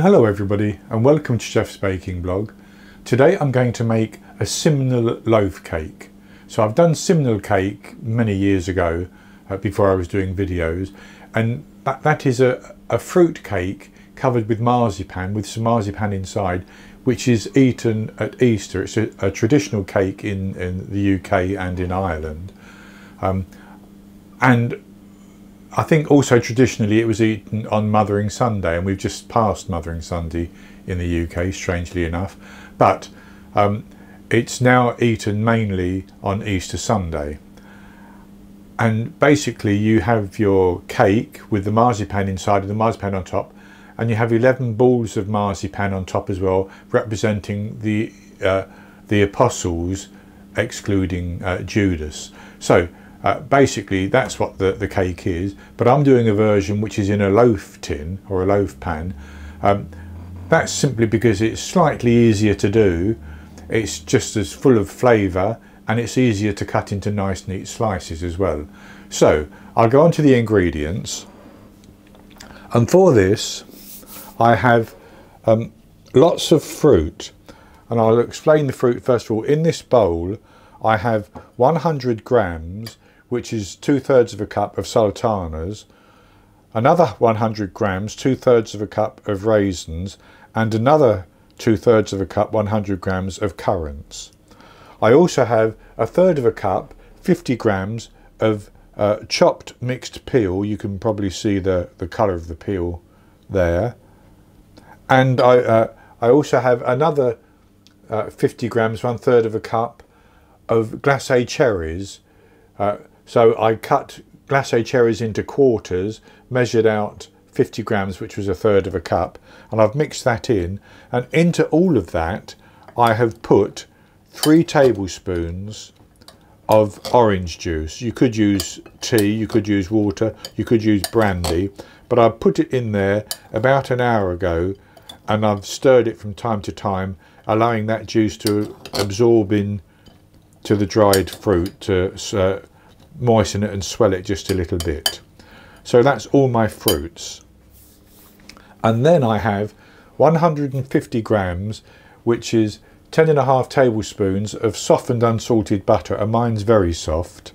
Well, hello everybody and welcome to Chef's Baking Blog. Today I'm going to make a Simnel Loaf cake. So I've done Simnel Cake many years ago before I was doing videos, and that is a fruit cake covered with marzipan, with some marzipan inside, which is eaten at Easter. It's a traditional cake in the UK and in Ireland. And I think also traditionally it was eaten on Mothering Sunday, and we've just passed Mothering Sunday in the UK, strangely enough. But it's now eaten mainly on Easter Sunday. And basically you have your cake with the marzipan inside and the marzipan on top, and you have 11 balls of marzipan on top as well, representing the apostles, excluding Judas. So basically that's what the cake is, but I'm doing a version which is in a loaf tin or a loaf pan. That's simply because it's slightly easier to do, it's just as full of flavour, and it's easier to cut into nice neat slices as well. So I'll go on to the ingredients, and for this I have lots of fruit, and I'll explain the fruit first of all. In this bowl I have 100 grams, which is 2/3 of a cup of sultanas, another 100 grams, 2/3 of a cup of raisins, and another 2/3 of a cup, 100 grams of currants. I also have 1/3 of a cup, 50 grams of chopped mixed peel. You can probably see the colour of the peel there. And I also have another 50 grams, 1/3 of a cup of glacé cherries. So I cut glacé cherries into quarters, measured out 50 grams, which was 1/3 of a cup, and I've mixed that in. And into all of that I have put 3 tablespoons of orange juice. You could use tea, you could use water, you could use brandy, but I put it in there about an hour ago, and I've stirred it from time to time, allowing that juice to absorb in to the dried fruit, to moisten it and swell it just a little bit. So that's all my fruits. And then I have 150 grams, which is 10.5 tablespoons of softened unsalted butter, and mine's very soft.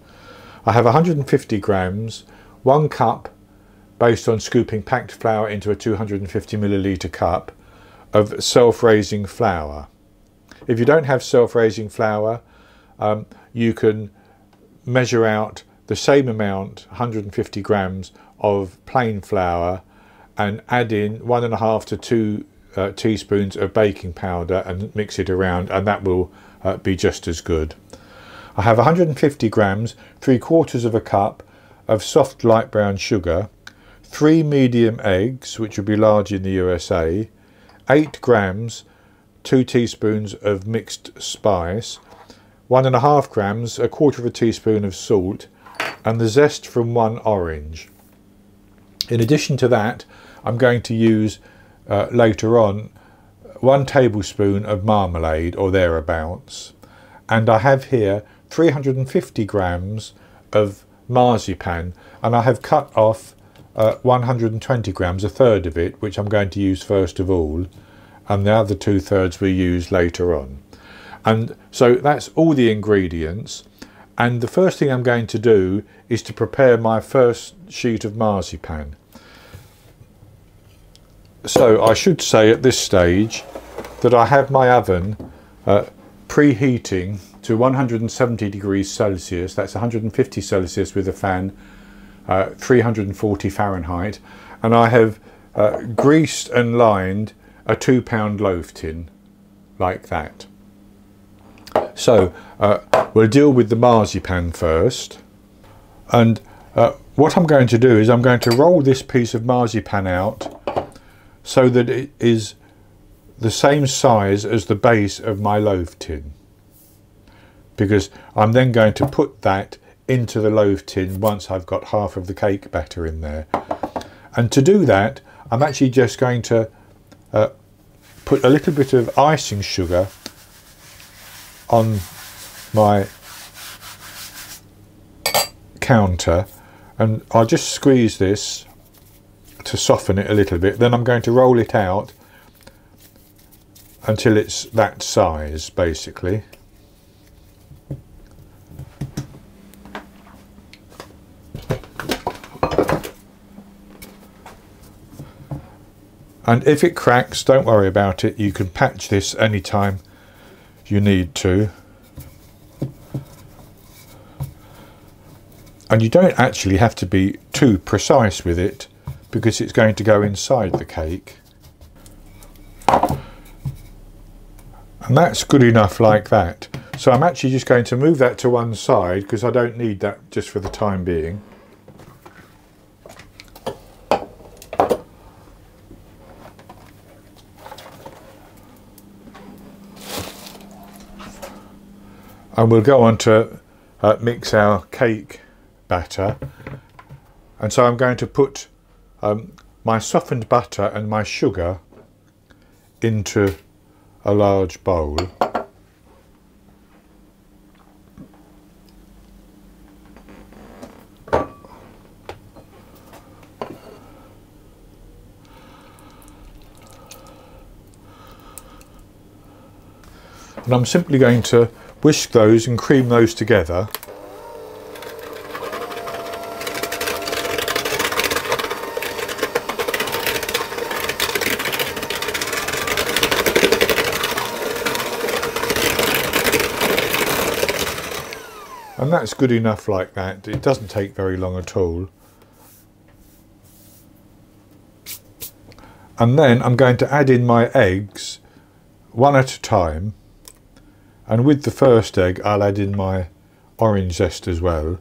I have 150 grams, 1 cup, based on scooping packed flour into a 250 milliliter cup, of self-raising flour. If you don't have self-raising flour, you can measure out the same amount, 150 grams of plain flour, and add in 1.5 to 2 teaspoons of baking powder and mix it around, and that will be just as good. I have 150 grams, 3/4 of a cup of soft light brown sugar, 3 medium eggs, which would be large in the USA, 8 grams, 2 teaspoons of mixed spice, 1.5 grams, 1/4 teaspoon of salt, and the zest from 1 orange. In addition to that, I'm going to use later on 1 tablespoon of marmalade or thereabouts, and I have here 350 grams of marzipan, and I have cut off 120 grams, 1/3 of it, which I'm going to use first of all, and the other 2/3 we use later on. And so that's all the ingredients, and the first thing I'm going to do is to prepare my first sheet of marzipan. So I should say at this stage that I have my oven preheating to 170 degrees Celsius, that's 150 Celsius with a fan, 340 Fahrenheit, and I have greased and lined a 2-pound loaf tin like that. So we'll deal with the marzipan first, and what I'm going to do is I'm going to roll this piece of marzipan out so that it is the same size as the base of my loaf tin, because I'm then going to put that into the loaf tin once I've got half of the cake batter in there. And to do that, I'm actually just going to put a little bit of icing sugar on my counter, and I'll just squeeze this to soften it a little bit. Then I'm going to roll it out until it's that size, basically. And if it cracks, don't worry about it. You can patch this anytime you need to. And you don't actually have to be too precise with it, because it's going to go inside the cake. And that's good enough like that. So I'm actually just going to move that to one side, because I don't need that just for the time being. And we'll go on to mix our cake batter. And so I'm going to put my softened butter and my sugar into a large bowl. And I'm simply going to whisk those and cream those together. And that's good enough like that. It doesn't take very long at all. And then I'm going to add in my eggs one at a time. And with the first egg, I'll add in my orange zest as well.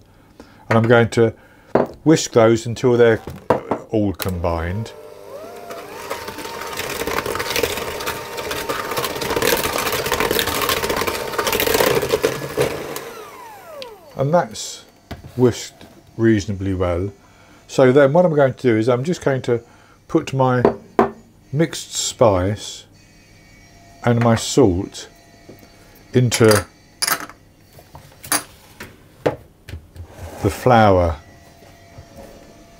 And I'm going to whisk those until they're all combined. And that's whisked reasonably well. So then what I'm going to do is I'm just going to put my mixed spice and my salt into the flour,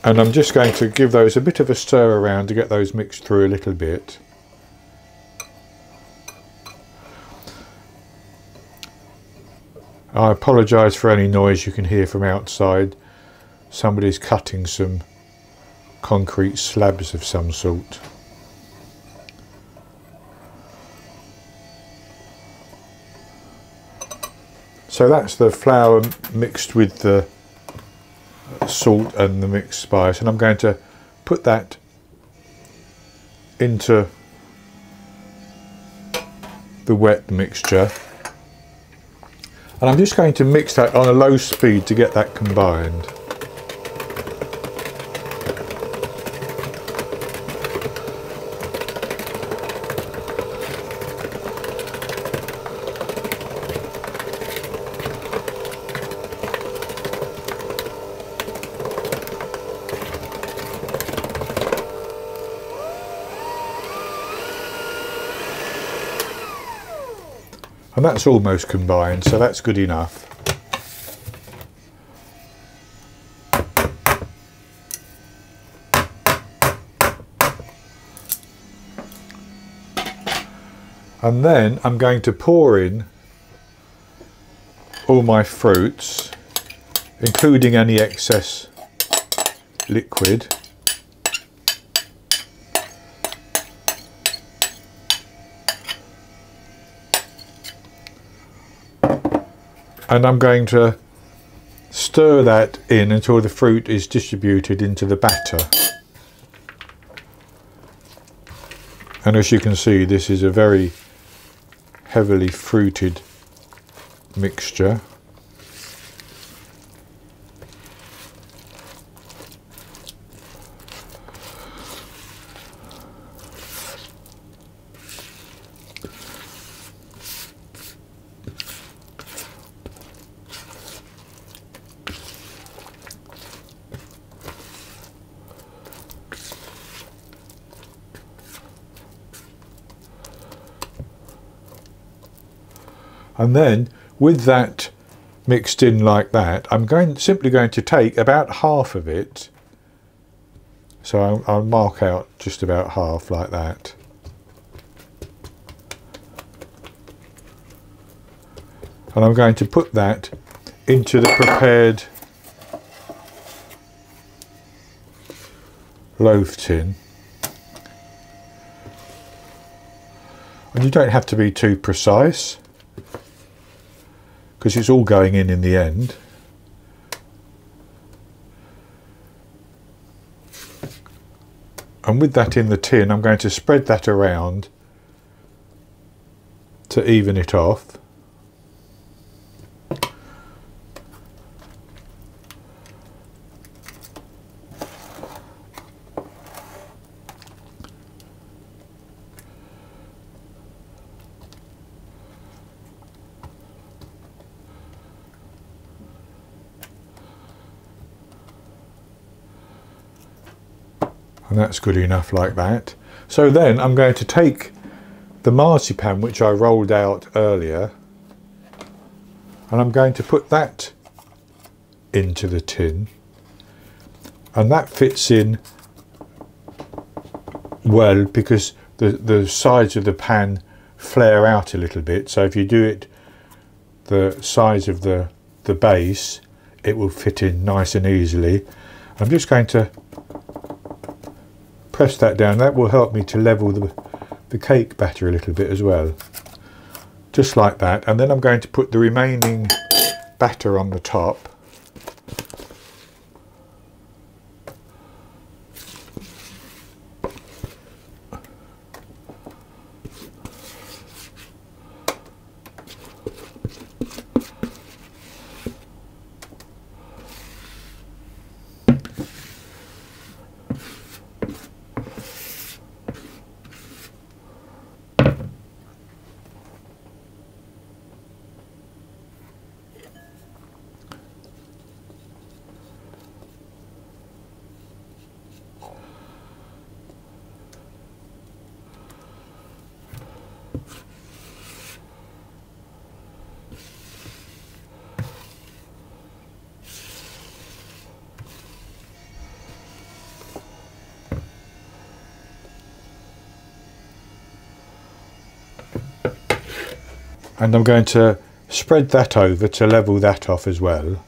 and I'm just going to give those a bit of a stir around to get those mixed through a little bit. I apologise for any noise you can hear from outside. Somebody's cutting some concrete slabs of some sort. So that's the flour mixed with the salt and the mixed spice, and I'm going to put that into the wet mixture, and I'm just going to mix that on a low speed to get that combined. And that's almost combined, so that's good enough. And then I'm going to pour in all my fruits, including any excess liquid. And I'm going to stir that in until the fruit is distributed into the batter. And as you can see, this is a very heavily fruited mixture. And then with that mixed in like that, I'm simply going to take about half of it. So I'll mark out just about half like that. and I'm going to put that into the prepared loaf tin. And you don't have to be too precise, because it's all going in the end. And with that in the tin, I'm going to spread that around to even it off. And that's good enough like that. So then I'm going to take the marzipan which I rolled out earlier, and I'm going to put that into the tin, and that fits in well because the sides of the pan flare out a little bit. So if you do it the size of the base, it will fit in nice and easily. I'm just going to press that down. That will help me to level the cake batter a little bit as well, just like that. And then I'm going to put the remaining batter on the top. And I'm going to spread that over to level that off as well.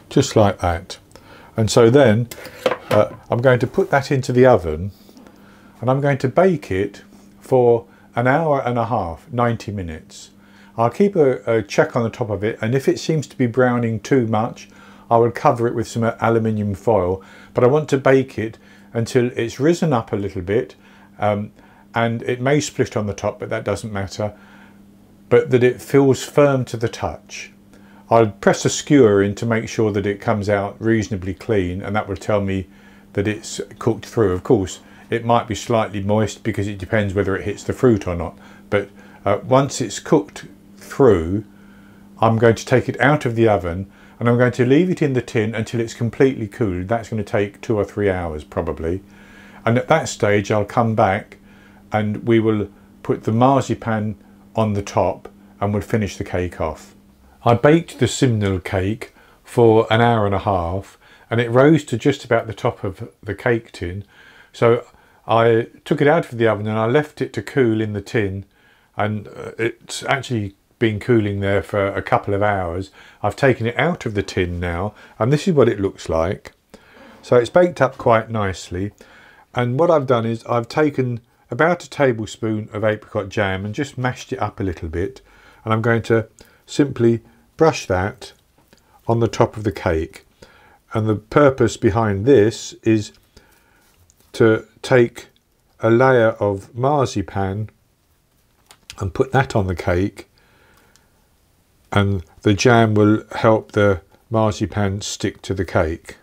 Just like that. And so then I'm going to put that into the oven, and I'm going to bake it for an hour and a half, 90 minutes. I'll keep a check on the top of it, and if it seems to be browning too much, I will cover it with some aluminium foil. But I want to bake it until it's risen up a little bit, and it may split on the top, but that doesn't matter, but that it feels firm to the touch. I'll press a skewer in to make sure that it comes out reasonably clean, and that will tell me that it's cooked through. Of course, it might be slightly moist because it depends whether it hits the fruit or not, but once it's cooked through, I'm going to take it out of the oven, and I'm going to leave it in the tin until it's completely cooled. That's going to take 2 or 3 hours probably, and at that stage I'll come back and we will put the marzipan on the top and we'll finish the cake off. I baked the Simnel cake for an hour and a half, and it rose to just about the top of the cake tin. So I took it out of the oven and I left it to cool in the tin, and it's actually been cooling there for a couple of hours. I've taken it out of the tin now, and this is what it looks like. So it's baked up quite nicely, and what I've done is I've taken about a tablespoon of apricot jam and just mashed it up a little bit, and I'm going to simply brush that on the top of the cake. And the purpose behind this is to take a layer of marzipan and put that on the cake, and the jam will help the marzipan stick to the cake.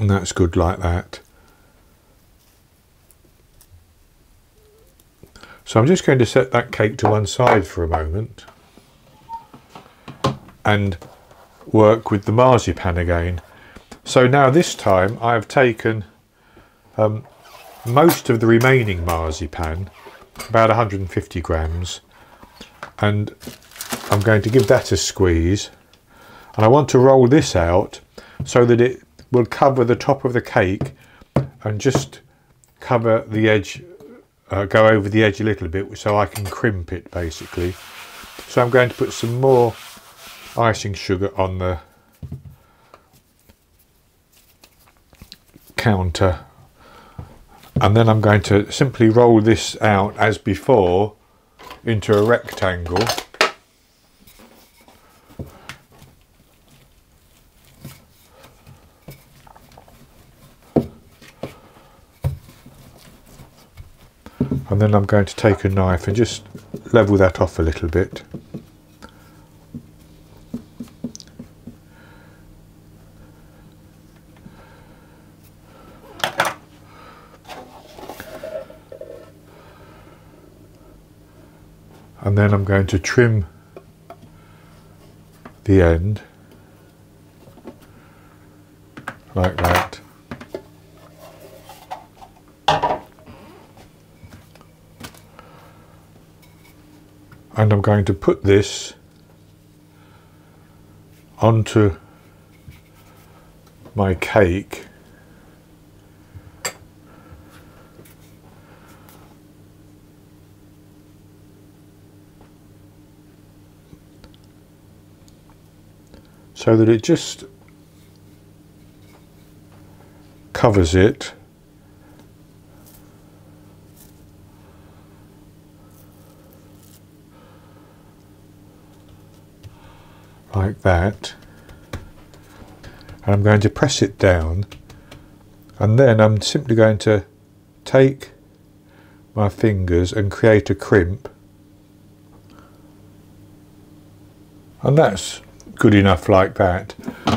And that's good like that. So I'm just going to set that cake to one side for a moment and work with the marzipan again. So now this time I've taken most of the remaining marzipan, about 150 grams, and I'm going to give that a squeeze, and I want to roll this out so that it will cover the top of the cake and just cover the edge, go over the edge a little bit so I can crimp it basically. So I'm going to put some more icing sugar on the counter, and then I'm going to simply roll this out as before into a rectangle. And then I'm going to take a knife and just level that off a little bit. And then I'm going to trim the end like that. And I'm going to put this onto my cake. So that it just covers it. Like that. And I'm going to press it down, and then I'm simply going to take my fingers and create a crimp, and that's good enough like that.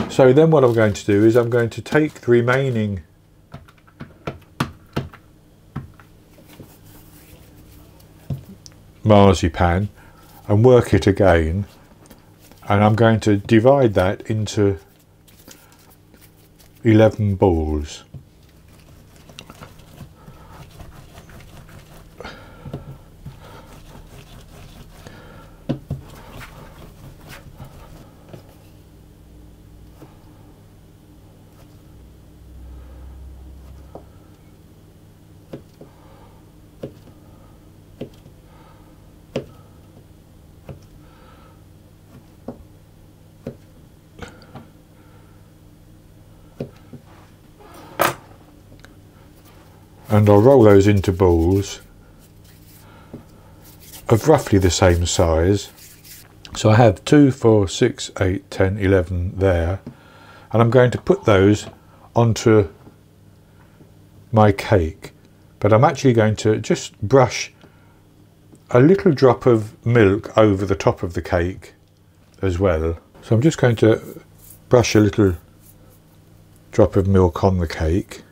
So then what I'm going to do is I'm going to take the remaining marzipan and work it again, and I'm going to divide that into 11 balls. And I'll roll those into balls of roughly the same size. So I have 2, 4, 6, 8, 10, 11 there, and I'm going to put those onto my cake, but I'm actually going to just brush a little drop of milk over the top of the cake as well. So I'm just going to brush a little drop of milk on the cake.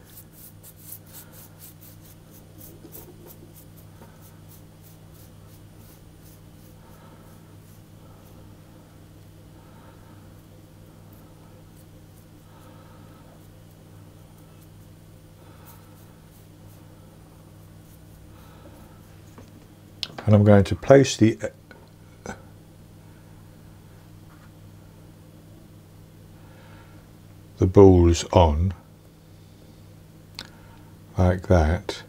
And I'm going to place the balls on like that.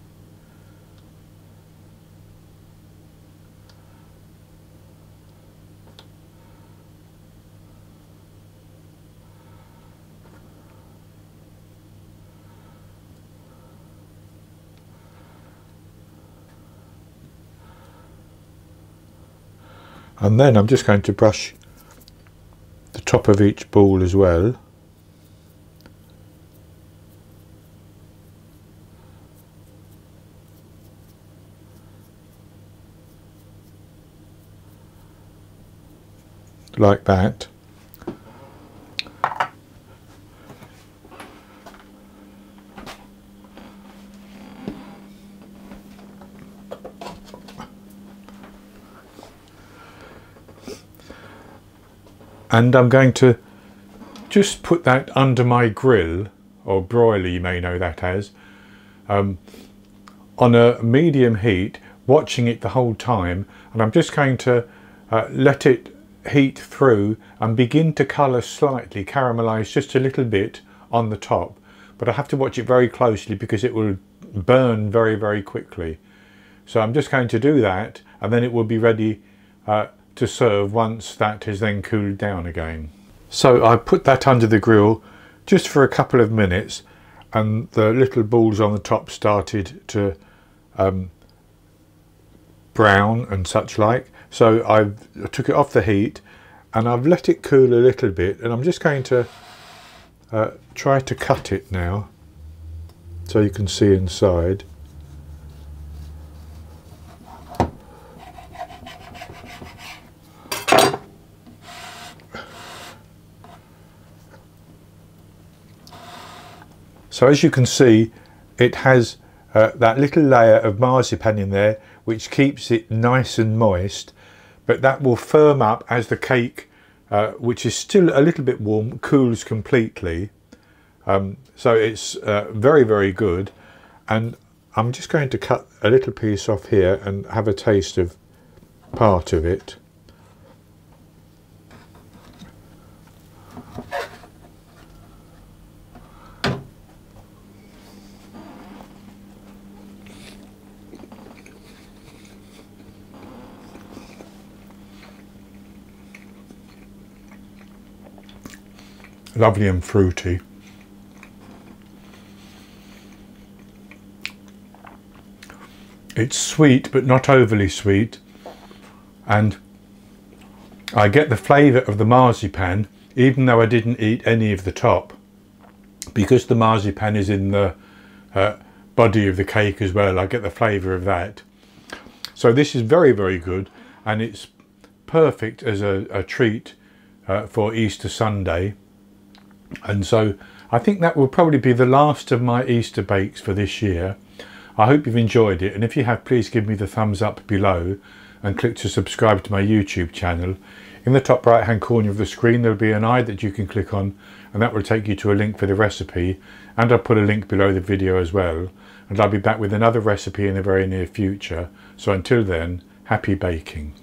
And then I'm just going to brush the top of each ball as well. Like that. And I'm going to just put that under my grill, or broiler you may know that as, on a medium heat, watching it the whole time, and I'm just going to let it heat through and begin to colour slightly, caramelise just a little bit on the top, but I have to watch it very closely because it will burn very, very quickly. So I'm just going to do that, and then it will be ready to serve once that has then cooled down again. So I put that under the grill just for a couple of minutes, and the little balls on the top started to brown and such like. So I took it off the heat and I've let it cool a little bit, and I'm just going to try to cut it now so you can see inside. So as you can see, it has that little layer of marzipan in there which keeps it nice and moist, but that will firm up as the cake, which is still a little bit warm, cools completely. So it's very, very good. And I'm just going to cut a little piece off here and have a taste of part of it. Lovely and fruity. It's sweet but not overly sweet, and I get the flavour of the marzipan even though I didn't eat any of the top, because the marzipan is in the body of the cake as well. I get the flavour of that. So this is very, very good, and it's perfect as a treat for Easter Sunday. And so I think that will probably be the last of my Easter bakes for this year. I hope you've enjoyed it, and if you have, please give me the thumbs up below and click to subscribe to my YouTube channel. In the top right hand corner of the screen there will be an eye that you can click on, and that will take you to a link for the recipe, and I'll put a link below the video as well. And I'll be back with another recipe in the very near future. So until then, happy baking.